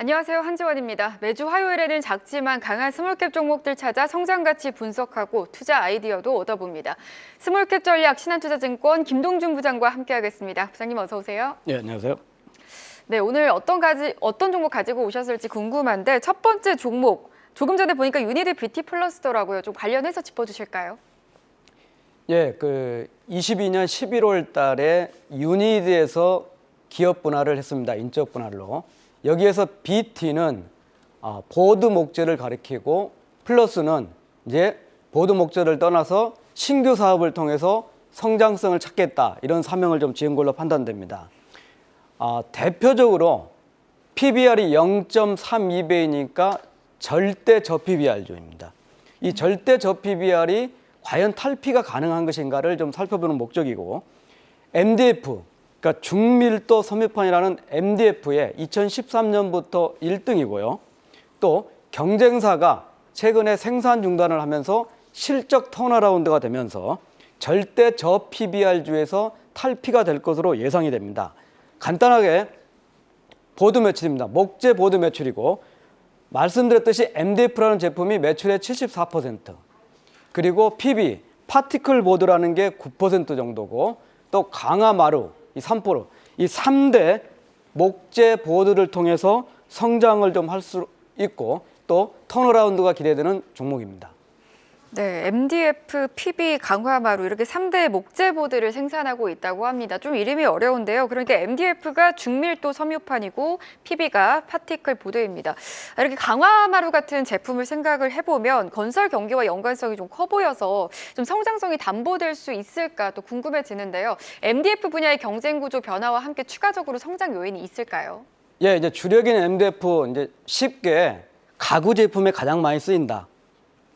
안녕하세요. 한지원입니다. 매주 화요일에는 작지만 강한 스몰캡 종목들 찾아 성장 가치 분석하고 투자 아이디어도 얻어봅니다. 스몰캡 전략 신한투자증권 김동준 부장과 함께하겠습니다. 부장님 어서 오세요. 네, 안녕하세요. 네, 오늘 어떤 종목 가지고 오셨을지 궁금한데 첫 번째 종목 조금 전에 보니까 유니드 뷰티 플러스더라고요. 좀 관련해서 짚어주실까요? 예, 22년 11월 달에 유니드에서 기업 분할을 했습니다. 인적 분할로. 여기에서 BT는 보드 목재를 가리키고 플러스는 이제 보드 목재를 떠나서 신규 사업을 통해서 성장성을 찾겠다. 이런 사명을 좀 지은 걸로 판단됩니다. 대표적으로 PBR이 0.32배이니까 절대 저 PBR조입니다. 이 절대 저 PBR이 과연 탈피가 가능한 것인가를 좀 살펴보는 목적이고, MDF, 그러니까 중밀도 섬유판이라는 MDF에 2013년부터 1등이고요. 또 경쟁사가 최근에 생산 중단을 하면서 실적 턴어라운드가 되면서 절대 저 PBR주에서 탈피가 될 것으로 예상이 됩니다. 간단하게 보드 매출입니다. 목재 보드 매출이고, 말씀드렸듯이 MDF라는 제품이 매출의 74%, 그리고 PB, 파티클 보드라는 게 9% 정도고, 또 강화마루, 이 3%, 이 3대 목재 보드를 통해서 성장을 좀 할 수 있고 또 턴어라운드가 기대되는 종목입니다. 네, MDF, PB, 강화마루 이렇게 3대 목재 보드를 생산하고 있다고 합니다. 좀 이름이 어려운데요. 그러니까 MDF가 중밀도 섬유판이고 PB가 파티클 보드입니다. 이렇게 강화마루 같은 제품을 생각을 해보면 건설 경기와 연관성이 좀 커 보여서 좀 성장성이 담보될 수 있을까 또 궁금해지는데요. MDF 분야의 경쟁 구조 변화와 함께 추가적으로 성장 요인이 있을까요? 예, 이제 주력인 MDF 이제 쉽게 가구 제품에 가장 많이 쓰인다.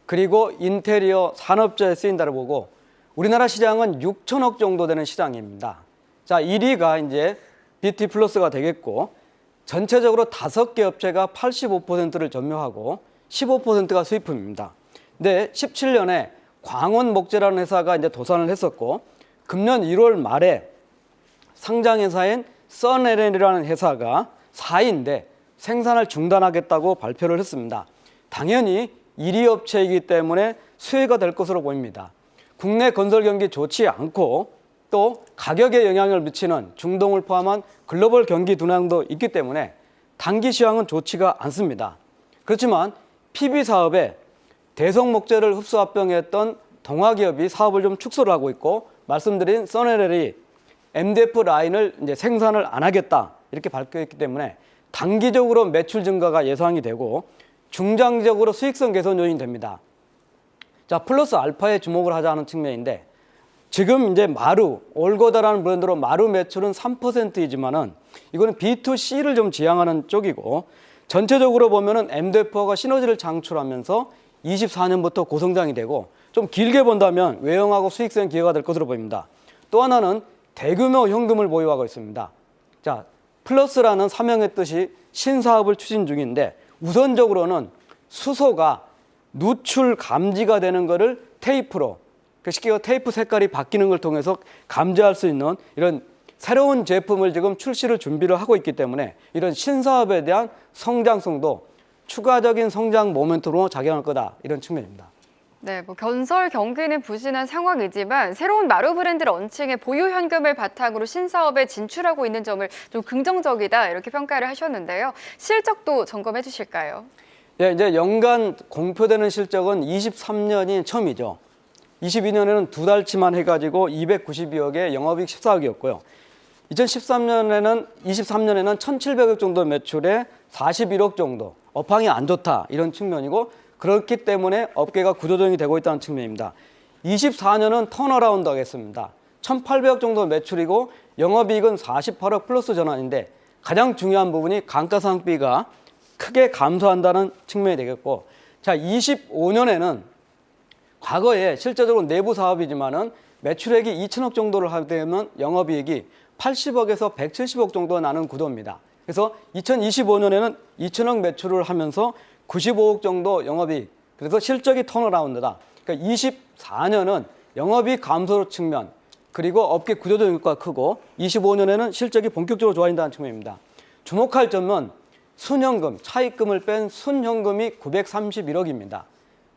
그리고 인테리어 산업재에 쓰인다를 보고 우리나라 시장은 6천억 정도 되는 시장입니다. 자, 1위가 이제 BT 플러스가 되겠고, 전체적으로 5개 업체가 85%를 점유하고 15%가 수입품입니다. 근데 17년에 광원 목재라는 회사가 이제 도산을 했었고, 금년 1월 말에 상장 회사인 써NL이라는 회사가 4위인데 생산을 중단하겠다고 발표를 했습니다. 당연히 1위 업체이기 때문에 수혜가 될 것으로 보입니다. 국내 건설 경기 좋지 않고 또 가격에 영향을 미치는 중동을 포함한 글로벌 경기 둔화도 있기 때문에 단기 시황은 좋지가 않습니다. 그렇지만 PB 사업에 대성 목재를 흡수 합병했던 동화기업이 사업을 좀 축소를 하고 있고, 말씀드린 써NL이 MDF 라인을 이제 생산을 안 하겠다 이렇게 밝혀있기 때문에 단기적으로 매출 증가가 예상이 되고 중장기적으로 수익성 개선 요인이 됩니다. 자, 플러스 알파에 주목을 하자는 측면인데, 지금 이제 마루, 올거다라는 브랜드로 마루 매출은 3%이지만은 이거는 B2C를 좀 지향하는 쪽이고, 전체적으로 보면은 MDF가 시너지를 창출하면서 24년부터 고성장이 되고, 좀 길게 본다면 외형하고 수익성 기회가 될 것으로 보입니다. 또 하나는 대규모 현금을 보유하고 있습니다. 자, 플러스라는 사명의 뜻이 신사업을 추진 중인데, 우선적으로는 수소가 누출 감지가 되는 것을 테이프로, 쉽게 테이프 색깔이 바뀌는 걸 통해서 감지할 수 있는 이런 새로운 제품을 지금 출시를 준비를 하고 있기 때문에 이런 신사업에 대한 성장성도 추가적인 성장 모멘트로 작용할 거다, 이런 측면입니다. 네, 건설 경기는 부진한 상황이지만 새로운 마루 브랜드 런칭에 보유 현금을 바탕으로 신사업에 진출하고 있는 점을 좀 긍정적이다 이렇게 평가를 하셨는데요. 실적도 점검해 주실까요? 예, 이제 연간 공표되는 실적은 23년이 처음이죠. 22년에는 2달치만 해가지고 292억에 영업이익 14억이었고요. 23년에는 1,700억 정도 매출에 41억 정도, 업황이 안 좋다 이런 측면이고, 그렇기 때문에 업계가 구조조정이 되고 있다는 측면입니다. 24년은 턴어라운드 하겠습니다. 1,800억 정도 매출이고 영업이익은 48억 플러스 전환인데, 가장 중요한 부분이 감가상각비가 크게 감소한다는 측면이 되겠고, 자, 25년에는 과거에 실제적으로 내부 사업이지만은 매출액이 2천억 정도를 하게 되면 영업이익이 80억에서 170억 정도 나는 구도입니다. 그래서 2025년에는 2천억 매출을 하면서 95억 정도 영업이익, 그래서 실적이 턴어라운드다. 그러니까 24년은 영업이익 감소 측면, 그리고 업계 구조적 효과가 크고 25년에는 실적이 본격적으로 좋아진다는 측면입니다. 주목할 점은 순현금, 차입금을 뺀 순현금이 931억입니다.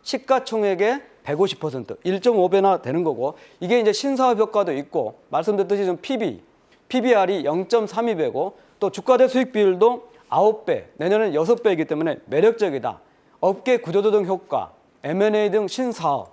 시가총액의 150%, 1.5배나 되는 거고, 이게 이제 신사업 효과도 있고, 말씀드렸듯이 좀 PBR이 0.32배고, 또 주가 대 수익 비율도 9배, 내년에는 6배이기 때문에 매력적이다. 업계 구조조정 효과, M&A 등 신사업,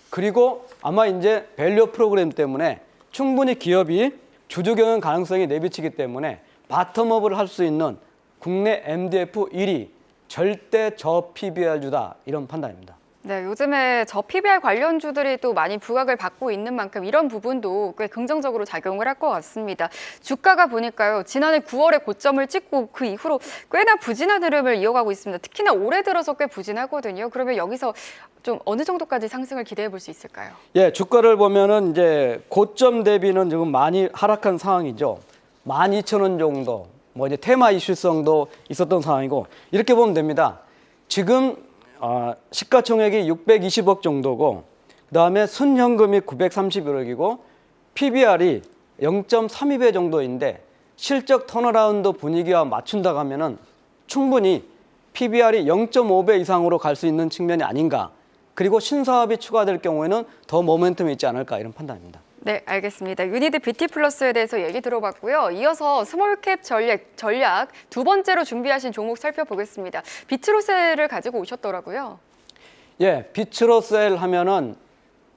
그리고 아마 이제 밸류 프로그램 때문에 충분히 기업이 주주 경영 가능성이 내비치기 때문에 바텀업을 할 수 있는 국내 MDF 1위, 절대 저 PBR주다, 이런 판단입니다. 네, 요즘에 저 PBR 관련주들이 또 많이 부각을 받고 있는 만큼 이런 부분도 꽤 긍정적으로 작용을 할 것 같습니다. 주가가 보니까요, 지난해 9월에 고점을 찍고 그 이후로 꽤나 부진한 흐름을 이어가고 있습니다. 특히나 올해 들어서 꽤 부진하거든요. 그러면 여기서 좀 어느 정도까지 상승을 기대해 볼 수 있을까요? 예, 주가를 보면은 이제 고점 대비는 지금 많이 하락한 상황이죠. 12,000원 정도, 뭐 이제 테마 이슈성도 있었던 상황이고, 이렇게 보면 됩니다. 지금 시가총액이 620억 정도고, 그다음에 순현금이 931억이고, PBR이 0.32배 정도인데, 실적 턴어라운드 분위기와 맞춘다고 하면은 충분히 PBR이 0.5배 이상으로 갈 수 있는 측면이 아닌가. 그리고 신사업이 추가될 경우에는 더 모멘텀이 있지 않을까, 이런 판단입니다. 네, 알겠습니다. 유니드 뷰티 플러스에 대해서 얘기 들어봤고요. 이어서 스몰캡 전략 두 번째로 준비하신 종목 살펴보겠습니다. 비트로셀을 가지고 오셨더라고요. 예, 비트로셀 하면은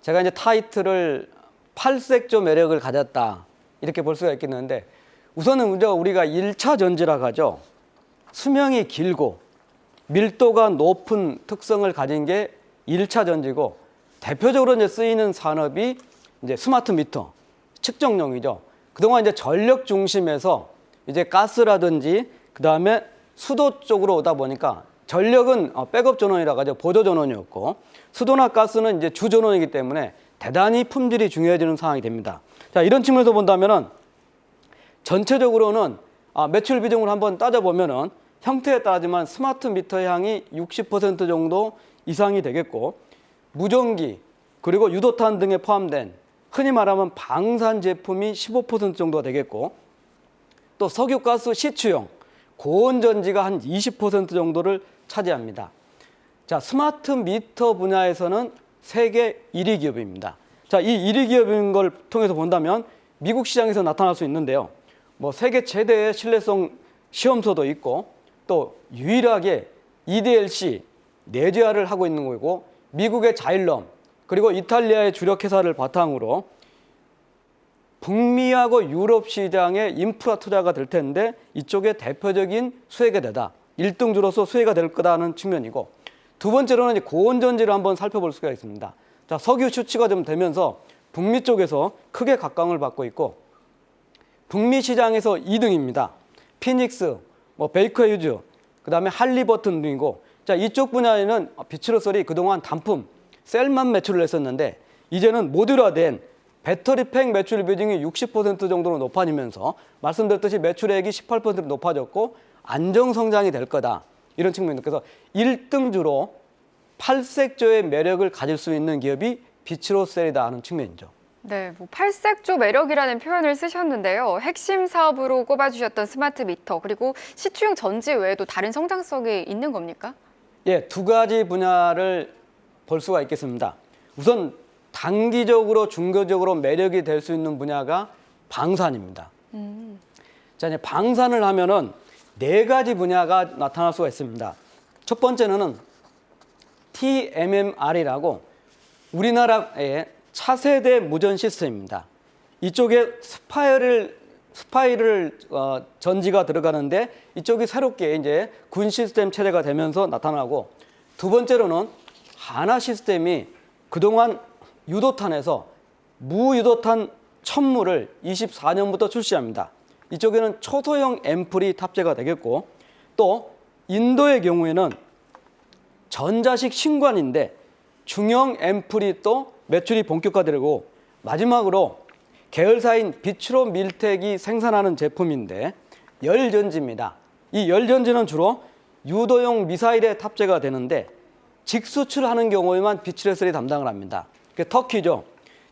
제가 이제 타이틀을 팔색조 매력을 가졌다, 이렇게 볼 수가 있겠는데, 우선은 우리가 1차 전지라고 하죠. 수명이 길고 밀도가 높은 특성을 가진 게 1차 전지고, 대표적으로 이제 쓰이는 산업이 이제 스마트 미터, 측정용이죠. 그동안 이제 전력 중심에서 이제 가스라든지 그다음에 수도 쪽으로 오다 보니까, 전력은 백업 전원이라고 하죠. 보조 전원이었고, 수도나 가스는 이제 주 전원이기 때문에 대단히 품질이 중요해지는 상황이 됩니다. 자, 이런 측면에서 본다면은 전체적으로는 매출 비중을 한번 따져보면은 형태에 따르지만 스마트 미터 향이 60% 정도 이상이 되겠고, 무전기 그리고 유도탄 등에 포함된 흔히 말하면 방산 제품이 15% 정도가 되겠고, 또 석유가스 시추용, 고온전지가 한 20% 정도를 차지합니다. 자, 스마트 미터 분야에서는 세계 1위 기업입니다. 자, 이 1위 기업인 걸 통해서 본다면 미국 시장에서 나타날 수 있는데요. 뭐 세계 최대의 신뢰성 시험소도 있고, 또 유일하게 EDLC 내재화를 하고 있는 거고, 미국의 자일럼, 그리고 이탈리아의 주력 회사를 바탕으로 북미하고 유럽 시장에 인프라 투자가 될 텐데, 이쪽에 대표적인 수혜계대다, 1등주로서 수혜가 될 거다는 측면이고, 두 번째로는 이제 고온전지를 한번 살펴볼 수가 있습니다. 자, 석유 수치가 좀 되면서 북미 쪽에서 크게 각광을 받고 있고, 북미 시장에서 2등입니다. 피닉스, 뭐 베이커 휴즈, 그다음에 할리버튼 등이고, 자, 이쪽 분야에는 비트로셀이 그동안 단품 셀만 매출을 했었는데, 이제는 모듈화된 배터리팩 매출 비중이 60% 정도로 높아지면서 말씀드렸듯이 매출액이 18% 높아졌고 안정 성장이 될 거다, 이런 측면입니다. 그래서 1등주로 팔색조의 매력을 가질 수 있는 기업이 비트로셀이다 하는 측면이죠. 네, 뭐 팔색조 매력이라는 표현을 쓰셨는데요. 핵심 사업으로 꼽아주셨던 스마트 미터, 그리고 시추용 전지 외에도 다른 성장성이 있는 겁니까? 예, 두 가지 분야를 볼 수가 있겠습니다. 우선 단기적으로 중교적으로 매력이 될 수 있는 분야가 방산입니다. 자, 이제 방산을 하면은 네 가지 분야가 나타날 수가 있습니다. 첫 번째는 TMMR이라고 우리나라의 차세대 무전 시스템입니다. 이쪽에 스파이럴 전지가 들어가는데, 이쪽이 새롭게 이제 군 시스템 체제가 되면서 나타나고, 두 번째로는 하나 시스템이 그동안 유도탄에서 무유도탄 천물을 24년부터 출시합니다. 이쪽에는 초소형 앰플이 탑재가 되겠고, 또 인도의 경우에는 전자식 신관인데 중형 앰플이 또 매출이 본격화되고, 마지막으로 계열사인 비추로 밀텍이 생산하는 제품인데 열전지입니다. 이 열전지는 주로 유도용 미사일에 탑재가 되는데, 직수출하는 경우에만 비트로셀이 담당을 합니다. 터키죠.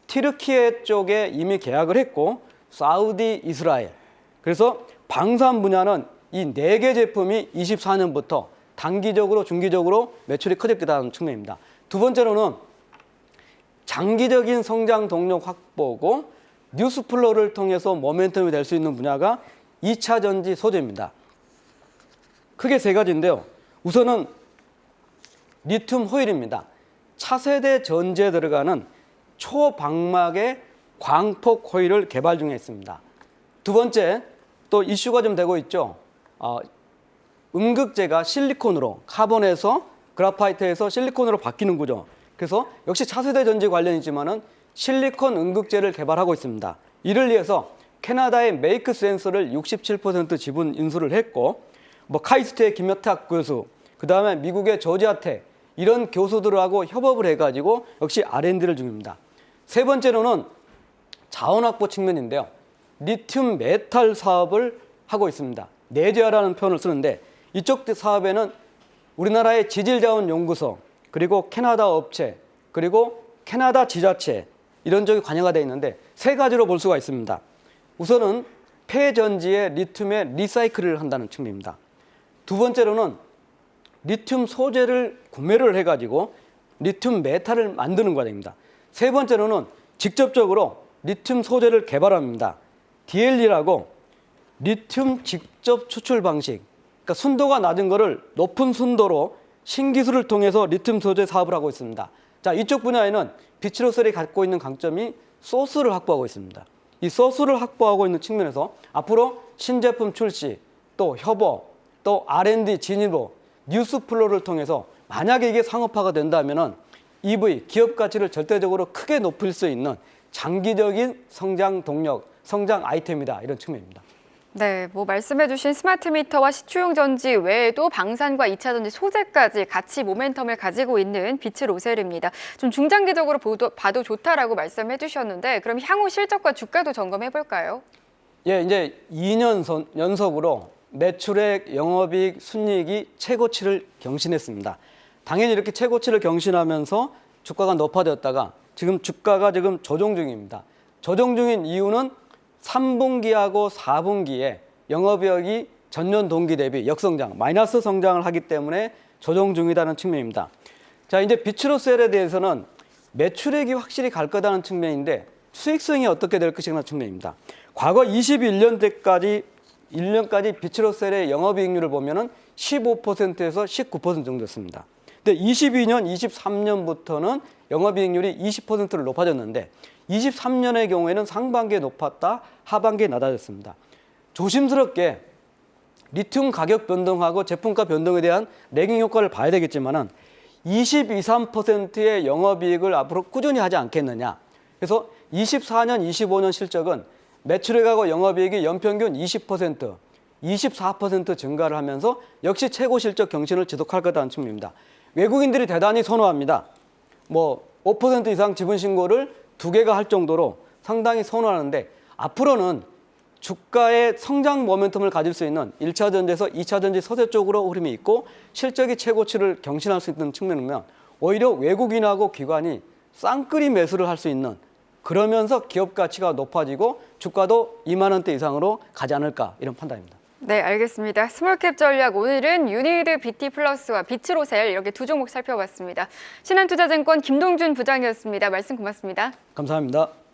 튀르키예 쪽에 이미 계약을 했고, 사우디, 이스라엘. 그래서 방산 분야는 이 4개 제품이 24년부터 단기적으로 중기적으로 매출이 커졌다는 측면입니다. 두 번째로는 장기적인 성장 동력 확보고 뉴스플로를 통해서 모멘텀이 될 수 있는 분야가 2차 전지 소재입니다. 크게 3가지인데요. 우선은 리튬 호일입니다. 차세대 전지에 들어가는 초방막의 광폭 호일을 개발 중에 있습니다. 두 번째, 또 이슈가 좀 되고 있죠. 음극재가 실리콘으로, 카본에서 그라파이트에서 실리콘으로 바뀌는 구조. 그래서 역시 차세대 전지 관련이지만은 실리콘 음극재를 개발하고 있습니다. 이를 위해서 캐나다의 메이크 센서를 67% 지분 인수를 했고, 카이스트의 김여탁 교수, 그 다음에 미국의 조지아텍 이런 교수들하고 협업을 해가지고 역시 R&D를 중입니다. 세 번째로는 자원 확보 측면인데요. 리튬 메탈 사업을 하고 있습니다. 내재화라는 표현을 쓰는데 이쪽 사업에는 우리나라의 지질자원연구소, 그리고 캐나다 업체, 그리고 캐나다 지자체 이런 쪽이 관여가 되어 있는데 3가지로 볼 수가 있습니다. 우선은 폐전지의 리튬의 리사이클을 한다는 측면입니다. 두 번째로는 리튬 소재를 구매를 해가지고 리튬 메탈을 만드는 과정입니다. 세 번째로는 직접적으로 리튬 소재를 개발합니다. DLE라고 리튬 직접 추출 방식, 그러니까 순도가 낮은 거를 높은 순도로 신기술을 통해서 리튬 소재 사업을 하고 있습니다. 자, 이쪽 분야에는 비치로셀이 갖고 있는 강점이 소스를 확보하고 있습니다. 이 소스를 확보하고 있는 측면에서 앞으로 신제품 출시, 또 협업, 또 R&D 진입으로 뉴스플로를 통해서 만약에 이게 상업화가 된다면은 EV 기업 가치를 절대적으로 크게 높일 수 있는 장기적인 성장 동력, 성장 아이템이다 이런 측면입니다. 네, 말씀해주신 스마트 미터와 시추용 전지 외에도 방산과 2차 전지 소재까지 같이 모멘텀을 가지고 있는 비츠로셀입니다. 좀 중장기적으로 봐도 좋다라고 말씀해주셨는데 그럼 향후 실적과 주가도 점검해 볼까요? 예, 이제 2년 연속으로 매출액, 영업이익, 순이익이 최고치를 경신했습니다. 당연히 이렇게 최고치를 경신하면서 주가가 높아졌다가 지금 주가가 조정 중입니다. 조정 중인 이유는 3분기하고 4분기에 영업이익이 전년 동기 대비 역성장, 마이너스 성장을 하기 때문에 조정 중이라는 측면입니다. 자, 이제 비츠로셀에 대해서는 매출액이 확실히 갈 거다는 측면인데 수익성이 어떻게 될 것이라는 측면입니다. 과거 21년 때까지 1년까지 비츠로셀의 영업이익률을 보면은 15%에서 19% 정도였습니다. 근데 22년, 23년부터는 영업이익률이 20%를 높아졌는데 23년의 경우에는 상반기에 높았다, 하반기에 낮아졌습니다. 조심스럽게 리튬 가격 변동하고 제품가 변동에 대한 레깅 효과를 봐야 되겠지만은 22, 3%의 영업이익을 앞으로 꾸준히 하지 않겠느냐. 그래서 24년, 25년 실적은 매출액하고 영업이익이 연평균 20%, 24% 증가를 하면서 역시 최고 실적 경신을 지속할 거라는 측면입니다. 외국인들이 대단히 선호합니다. 5% 이상 지분 신고를 2개가 할 정도로 상당히 선호하는데 앞으로는 주가의 성장 모멘텀을 가질 수 있는 1차 전지에서 2차 전지 소재 쪽으로 흐름이 있고 실적이 최고치를 경신할 수 있는 측면이면 오히려 외국인하고 기관이 쌍끌이 매수를 할 수 있는, 그러면서 기업 가치가 높아지고 주가도 2만 원대 이상으로 가지 않을까 이런 판단입니다. 네, 알겠습니다. 스몰캡 전략 오늘은 유니드 BT플러스와 비츠로셀 이렇게 두 종목 살펴봤습니다. 신한투자증권 김동준 부장이었습니다. 말씀 고맙습니다. 감사합니다.